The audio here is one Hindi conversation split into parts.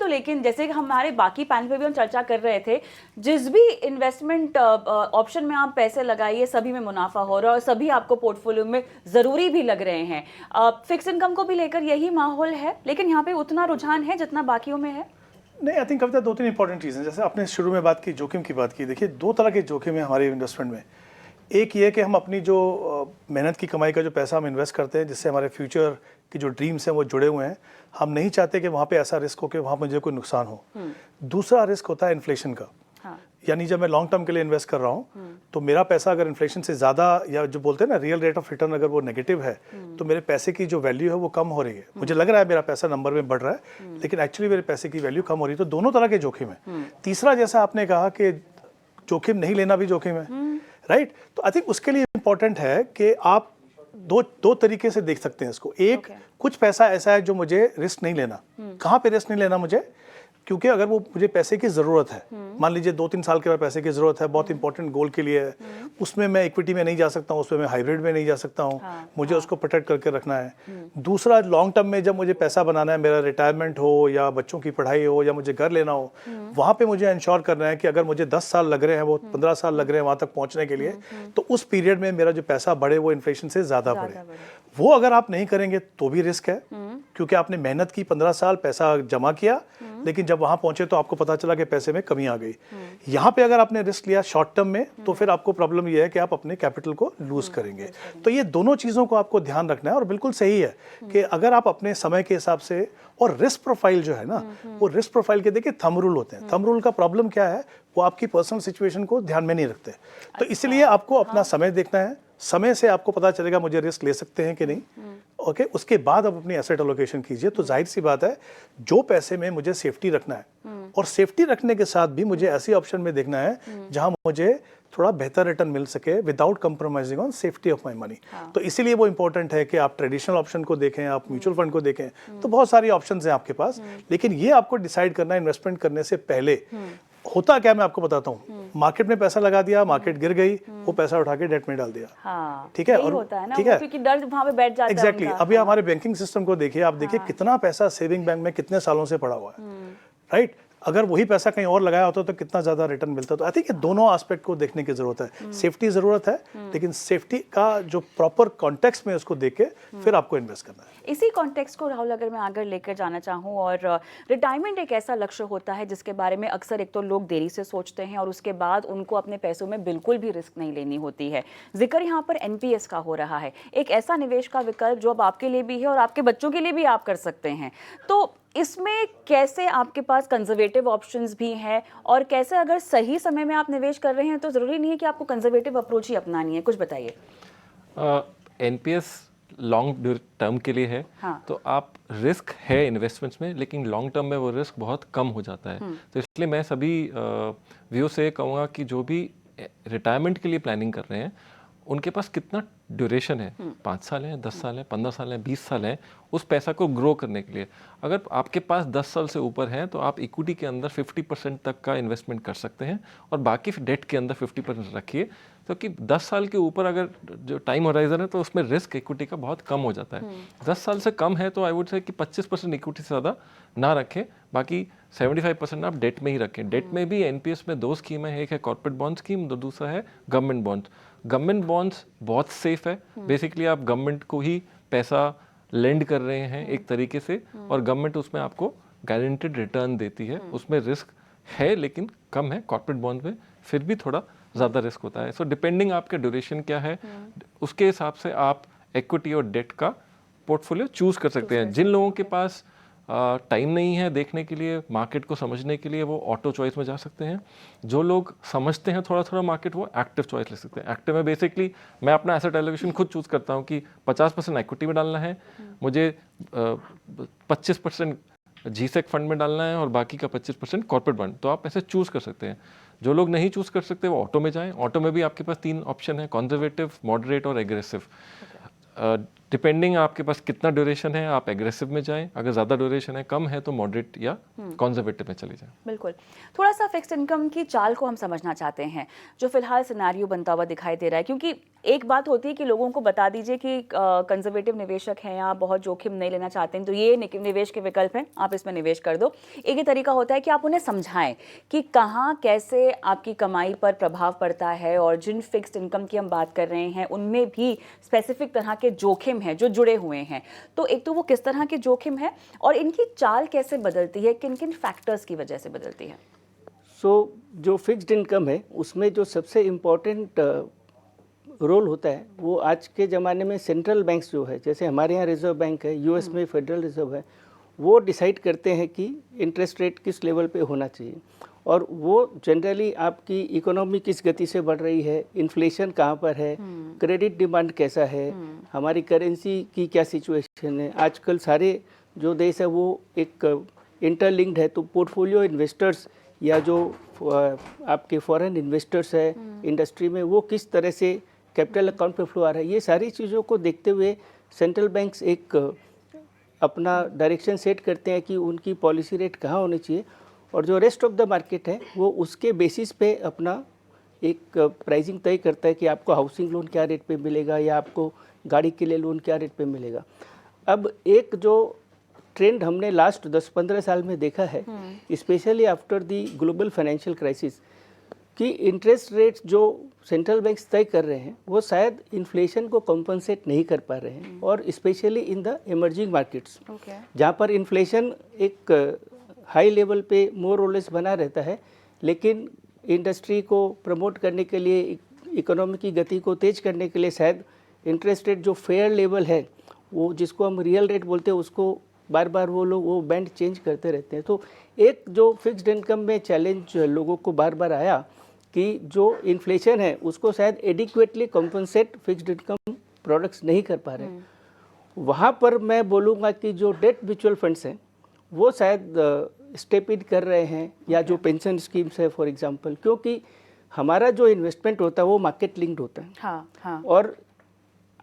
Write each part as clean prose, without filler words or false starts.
तो लेकिन जैसे कि हमारे बाकी पैनल पे भी हम चर्चा कर रहे थे, जिस भी इन्वेस्टमेंट ऑप्शन में आप पैसे लगाइए सभी में मुनाफा हो रहा है और सभी आपको पोर्टफोलियो में ज़रूरी भी लग रहे हैं। फिक्स इनकम को भी लेकर यही माहौल है, लेकिन यहाँ पे उतना रुझान है जितना बाकियों में है? नहीं, आई थिंक कविता, दो तीन इंपॉर्टेंट चीज़ें, जैसे आपने शुरू में बात की जोखिम की बात की। देखिए, दो तरह के जोखिम है हमारे इन्वेस्टमेंट में। एक ये कि हम अपनी जो मेहनत की कमाई का जो पैसा हम इन्वेस्ट करते हैं, जिससे हमारे फ्यूचर की जो ड्रीम्स हैं वो जुड़े हुए हैं, हम नहीं चाहते कि वहाँ पे ऐसा रिस्क हो कि वहाँ मुझे कोई नुकसान हो। दूसरा रिस्क होता है इन्फ्लेशन का। हाँ। यानी जब मैं लॉन्ग टर्म के लिए इन्वेस्ट कर रहा हूँ तो मेरा पैसा अगर इन्फ्लेशन से ज़्यादा, या जो बोलते हैं ना रियल रेट ऑफ रिटर्न, अगर वो नेगेटिव है तो मेरे पैसे की जो वैल्यू है वो कम हो रही है। मुझे लग रहा है मेरा पैसा नंबर में बढ़ रहा है, लेकिन एक्चुअली मेरे पैसे की वैल्यू कम हो रही है। तो दोनों तरह के जोखिम है। तीसरा, जैसा आपने कहा कि जोखिम नहीं लेना भी जोखिम है, राइट? तो आई थिंक उसके लिए इम्पोर्टेंट है कि आप दो तरीके से देख सकते हैं इसको। एक, कुछ पैसा ऐसा है जो मुझे रिस्क नहीं लेना। कहाँ पे रिस्क नहीं लेना मुझे? क्योंकि अगर वो मुझे पैसे की ज़रूरत है, मान लीजिए 2-3 साल के बाद पैसे की ज़रूरत है, बहुत इंपॉर्टेंट गोल के लिए है, उसमें मैं इक्विटी में नहीं जा सकता हूँ, उसमें मैं हाइब्रिड में नहीं जा सकता हूँ, मुझे उसको प्रोटेक्ट करके रखना है। दूसरा, लॉन्ग टर्म में जब मुझे पैसा बनाना है, मेरा रिटायरमेंट हो या बच्चों की पढ़ाई हो या मुझे घर लेना हो, वहाँ पे मुझे इंश्योर करना है कि अगर मुझे 10 साल लग रहे हैं, वो 15 साल लग रहे हैं वहाँ तक पहुँचने के लिए, तो उस पीरियड में मेरा जो पैसा बढ़े वो इन्फ्लेशन से ज़्यादा बढ़े। वो अगर आप नहीं करेंगे तो भी रिस्क है, क्योंकि आपने मेहनत की, 15 साल पैसा जमा किया, लेकिन जब वहाँ पहुँचे तो आपको पता चला कि पैसे में कमी आ गई। यहाँ पे अगर आपने रिस्क लिया शॉर्ट टर्म में, तो फिर आपको प्रॉब्लम ये है कि आप अपने कैपिटल को लूज करेंगे। तो ये दोनों चीज़ों को आपको ध्यान रखना है। और बिल्कुल सही है कि अगर आप अपने समय के हिसाब से, और रिस्क प्रोफाइल जो है ना, वो रिस्क प्रोफाइल के देखिए थंब रूल होते हैं। थंब रूल का प्रॉब्लम क्या है, वो आपकी पर्सनल सिचुएशन को ध्यान में नहीं रखते। तो इसलिए आपको अपना समय देखना है, समय से आपको पता चलेगा मुझे रिस्क ले सकते हैं कि नहीं। ओके, उसके बाद आप अपनी एसेट एलोकेशन कीजिए। तो जाहिर सी बात है, जो पैसे में मुझे सेफ्टी रखना है, और सेफ्टी रखने के साथ भी मुझे ऐसी ऑप्शन में देखना है जहां मुझे थोड़ा बेहतर रिटर्न मिल सके without compromising on safety of my money. तो इसीलिए वो इंपॉर्टेंट है कि आप ट्रेडिशनल ऑप्शन को देखें, आप म्यूचुअल फंड को देखें। तो बहुत सारी ऑप्शंस हैं आपके पास, लेकिन ये आपको डिसाइड करना है इन्वेस्टमेंट करने से पहले। होता क्या, मैं आपको बताता हूँ, मार्केट में पैसा लगा दिया, मार्केट गिर गई, वो पैसा उठा के डेट में डाल दिया। हाँ, ठीक है, और होता है ना, ठीक है, क्योंकि डर वहाँ पे बैठ जाता है। एग्जैक्टली। अभी हमारे बैंकिंग सिस्टम को देखिए, आप देखिए कितना पैसा सेविंग बैंक में कितने सालों से पड़ा हुआ है, राइट? अगर वही पैसा कहीं और लगाया होता तो कितना ज़्यादा रिटर्न मिलता। तो आई थिंक ये दोनों एस्पेक्ट को देखने की ज़रूरत है। सेफ्टी ज़रूरत है, लेकिन सेफ्टी का जो प्रॉपर कॉन्टेक्स्ट में उसको देख के फिर आपको इन्वेस्ट करना है। इसी कॉन्टेक्स्ट को राहुल अगर मैं आगे लेकर जाना चाहूँ, और रिटायरमेंट एक ऐसा लक्ष्य होता है जिसके बारे में अक्सर एक तो लोग देरी से सोचते हैं, और उसके बाद उनको अपने पैसों में बिल्कुल भी रिस्क नहीं लेनी होती है। जिक्र यहाँ पर एनपीएस का हो रहा है, एक ऐसा निवेश का विकल्प जो अब आपके लिए भी है और आपके बच्चों के लिए भी आप कर सकते हैं। तो इसमें कैसे आपके पास कंजर्वेटिव ऑप्शंस भी हैं, और कैसे अगर सही समय में आप निवेश कर रहे हैं तो ज़रूरी नहीं है कि आपको कंजर्वेटिव अप्रोच ही अपनानी है, कुछ बताइए। एनपीएस लॉन्ग टर्म के लिए है। हाँ। तो आप रिस्क है इन्वेस्टमेंट्स में, लेकिन लॉन्ग टर्म में वो रिस्क बहुत कम हो जाता है। तो इसलिए मैं सभी व्यू से कहूँगा कि जो भी रिटायरमेंट के लिए प्लानिंग कर रहे हैं, उनके पास कितना ड्यूरेशन है, 5 साल है, 10 साल है, 15 साल है, 20 साल है, उस पैसा को ग्रो करने के लिए। अगर आपके पास 10 साल से ऊपर है तो आप इक्विटी के अंदर 50% तक का इन्वेस्टमेंट कर सकते हैं, और बाकी डेट के अंदर 50% रखिए, क्योंकि 10 साल के ऊपर अगर जो टाइम होराइजन है तो उसमें रिस्क इक्विटी का बहुत कम हो जाता है। 10 साल से कम है तो आई वुड से कि 25% इक्विटी से ज़्यादा ना रखें, बाकी 75% आप डेट में ही रखें। डेट में भी एनपीएस में 2 स्कीम है, एक है कॉर्पोरेट बॉन्ड स्कीम, दूसरा है गवर्नमेंट बॉन्ड्स। गवर्नमेंट बॉन्ड्स बहुत सेफ है, बेसिकली आप गवर्नमेंट को ही पैसा लेंड कर रहे हैं एक तरीके से, और गवर्नमेंट उसमें आपको गारंटेड रिटर्न देती है। उसमें रिस्क है लेकिन कम है, कॉर्पोरेट बॉन्ड में फिर भी थोड़ा ज़्यादा रिस्क होता है। सो डिपेंडिंग आपके ड्यूरेशन क्या है, उसके हिसाब से आप इक्विटी और डेट का पोर्टफोलियो चूज़ कर सकते हैं। जिन लोगों के पास टाइम नहीं है देखने के लिए, मार्केट को समझने के लिए, वो ऑटो चॉइस में जा सकते हैं। जो लोग समझते हैं थोड़ा थोड़ा मार्केट, वो एक्टिव चॉइस ले सकते हैं। एक्टिव में बेसिकली मैं अपना एसेट एलोकेशन खुद चूज़ करता हूँ कि 50% इक्विटी में डालना है, मुझे 25% जीसेक फंड में डालना है, और बाकी का 25% कॉर्पोरेट बॉन्ड। तो आप ऐसे चूज़ कर सकते हैं। जो लोग नहीं चूज़ कर सकते वो ऑटो में जाएं। ऑटो में भी आपके पास 3 ऑप्शन है, कंजर्वेटिव, मॉडरेट और एग्रेसिव। डिपेंडिंग आपके पास कितना ड्यूरेशन है, आप एग्रेसिव में जाएं, अगर ज़्यादा ड्यूरेशन है, कम है, तो मॉडरेट या कंजर्वेटिव में चले जाएं। बिल्कुल। थोड़ा सा फिक्स्ड इनकम की चाल को हम समझना चाहते हैं, जो फिलहाल सिनेरियो बनता हुआ दिखाई दे रहा है, क्योंकि एक बात होती है कि लोगों को बता दीजिए कि कंजर्वेटिव निवेशक हैं, आप बहुत जोखिम नहीं लेना चाहते हैं तो ये निवेश के विकल्प हैं, आप इसमें निवेश कर दो। एक ही तरीका होता है कि आप उन्हें समझाएं कि कहाँ कैसे आपकी कमाई पर प्रभाव पड़ता है, और जिन फिक्स्ड इनकम की हम बात कर रहे हैं उनमें भी स्पेसिफिक तरह के जोखिम हैं जो जुड़े हुए हैं। तो एक तो वो किस तरह के जोखिम है और इनकी चाल कैसे बदलती है, किन किन फैक्टर्स की वजह से बदलती है? जो फिक्स्ड इनकम है उसमें जो सबसे इम्पोर्टेंट रोल होता है वो आज के ज़माने में सेंट्रल बैंक्स जो है, जैसे हमारे यहाँ रिजर्व बैंक है, यूएस में फेडरल रिजर्व है, वो डिसाइड करते हैं कि इंटरेस्ट रेट किस लेवल पे होना चाहिए। और वो जनरली आपकी इकोनॉमी किस गति से बढ़ रही है, इन्फ्लेशन कहाँ पर है, क्रेडिट डिमांड कैसा है, हमारी करेंसी की क्या सिचुएशन है। आजकल सारे जो देश है वो एक इंटरलिंक्ड है, तो पोर्टफोलियो इन्वेस्टर्स या जो आपके फॉरेन इन्वेस्टर्स है इंडस्ट्री में, वो किस तरह से कैपिटल अकाउंट पे फ्लो आ रहा है, ये सारी चीज़ों को देखते हुए सेंट्रल बैंक्स एक अपना डायरेक्शन सेट करते हैं कि उनकी पॉलिसी रेट कहाँ होनी चाहिए, और जो रेस्ट ऑफ द मार्केट है वो उसके बेसिस पे अपना एक प्राइसिंग तय करता है कि आपको हाउसिंग लोन क्या रेट पे मिलेगा या आपको गाड़ी के लिए लोन क्या रेट पे मिलेगा। अब एक जो ट्रेंड हमने लास्ट 10-15 साल में देखा है, specially after the global financial crisis, कि इंटरेस्ट रेट्स जो सेंट्रल बैंक्स तय कर रहे हैं वो शायद इन्फ्लेशन को कॉम्पनसेट नहीं कर पा रहे हैं, और specially in the emerging markets जहाँ पर इन्फ्लेशन एक हाई लेवल पे मोर और लेस बना रहता है, लेकिन इंडस्ट्री को प्रमोट करने के लिए, इकोनॉमी की गति को तेज करने के लिए शायद इंटरेस्ट रेट जो फेयर लेवल है, वो जिसको हम रियल रेट बोलते हैं, उसको बार बार वो लोग वो बैंड चेंज करते रहते हैं। तो एक जो फिक्स्ड इनकम में चैलेंज लोगों को बार बार आया कि जो इन्फ्लेशन है उसको शायद adequately compensate fixed income products नहीं कर पा रहे। वहाँ पर मैं बोलूँगा कि जो डेट म्यूचुअल फंड्स हैं वो शायद स्टेप इन कर रहे हैं, या जो पेंशन स्कीम्स है फॉर एग्जांपल, क्योंकि हमारा जो इन्वेस्टमेंट होता है वो मार्केट लिंक्ड होता है। हाँ। और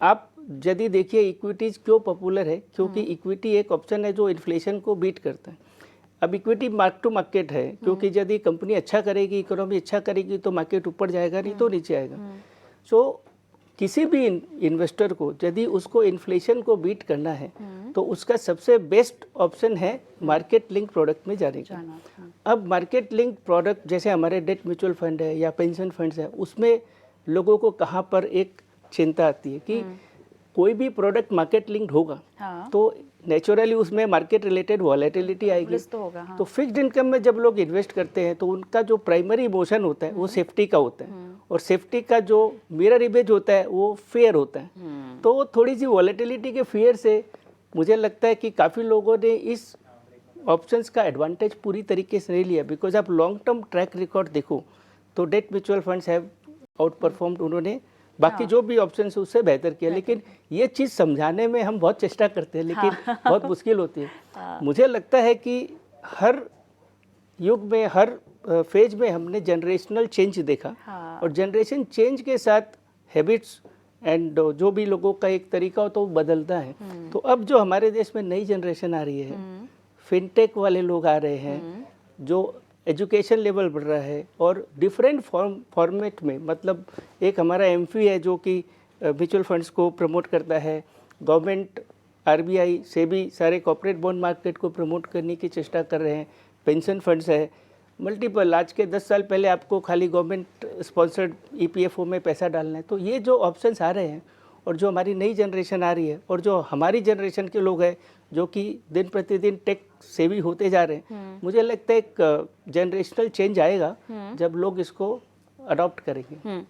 आप यदि देखिए इक्विटीज़ क्यों पॉपुलर है, क्योंकि इक्विटी एक ऑप्शन है जो इन्फ्लेशन को बीट करता है। अब इक्विटी मार्क टू मार्केट है, क्योंकि यदि कंपनी अच्छा करेगी, इकोनॉमी अच्छा करेगी तो मार्केट ऊपर जाएगा, नहीं तो नीचे आएगा। सो किसी भी इन्वेस्टर को यदि उसको इन्फ्लेशन को बीट करना है तो उसका सबसे बेस्ट ऑप्शन है मार्केट लिंक प्रोडक्ट में जाने का। अब मार्केट लिंक प्रोडक्ट जैसे हमारे डेट म्यूचुअल फंड है या पेंशन फंड्स है, उसमें लोगों को कहाँ पर एक चिंता आती है कि कोई भी प्रोडक्ट मार्केट लिंक्ड होगा तो नेचुरली उसमें मार्केट रिलेटेड वॉलेटिलिटी आएगी। तो होगा, हाँ। तो फिक्स्ड इनकम में जब लोग इन्वेस्ट करते हैं तो उनका जो प्राइमरी इमोशन होता है वो सेफ्टी का होता है, और सेफ्टी का जो मिरर इमेज होता है वो फेयर होता है। तो थोड़ी सी वॉलेटिलिटी के फेयर से मुझे लगता है कि काफ़ी लोगों ने इस ऑप्शंस का एडवांटेज पूरी तरीके से नहीं लिया। बिकॉज आप लॉन्ग टर्म ट्रैक रिकॉर्ड देखो तो debt mutual funds have out performed, उन्होंने बाकी जो भी ऑप्शन है उससे बेहतर किया। लेकिन ये चीज़ समझाने में हम बहुत चेष्टा करते हैं, लेकिन बहुत मुश्किल होती है। मुझे लगता है कि हर युग में, हर फेज में हमने जनरेशनल चेंज देखा, और जनरेशन चेंज के साथ हैबिट्स एंड जो भी लोगों का एक तरीका होता है वो बदलता है। तो अब जो हमारे देश में नई जनरेशन आ रही है, फिनटेक वाले लोग आ रहे हैं, जो एजुकेशन लेवल बढ़ रहा है, और डिफरेंट फॉर्मेट में, मतलब एक हमारा एमफी है जो कि म्यूचुअल फंड्स को प्रमोट करता है, गवर्नमेंट आरबीआई से भी सारे कॉर्पोरेट बॉन्ड मार्केट को प्रमोट करने की चेष्टा कर रहे हैं, पेंशन फंड्स है, मल्टीपल। आज के 10 साल पहले आपको खाली गवर्नमेंट स्पॉन्सर्ड ईपीएफओ में पैसा डालना है। तो ये जो ऑप्शंस आ रहे हैं, और जो हमारी नई जनरेशन आ रही है, और जो हमारी जनरेशन के लोग हैं जो कि दिन प्रतिदिन टेक सेवी होते जा रहे हैं, मुझे लगता है एक जनरेशनल चेंज आएगा जब लोग इसको अडॉप्ट करेंगे।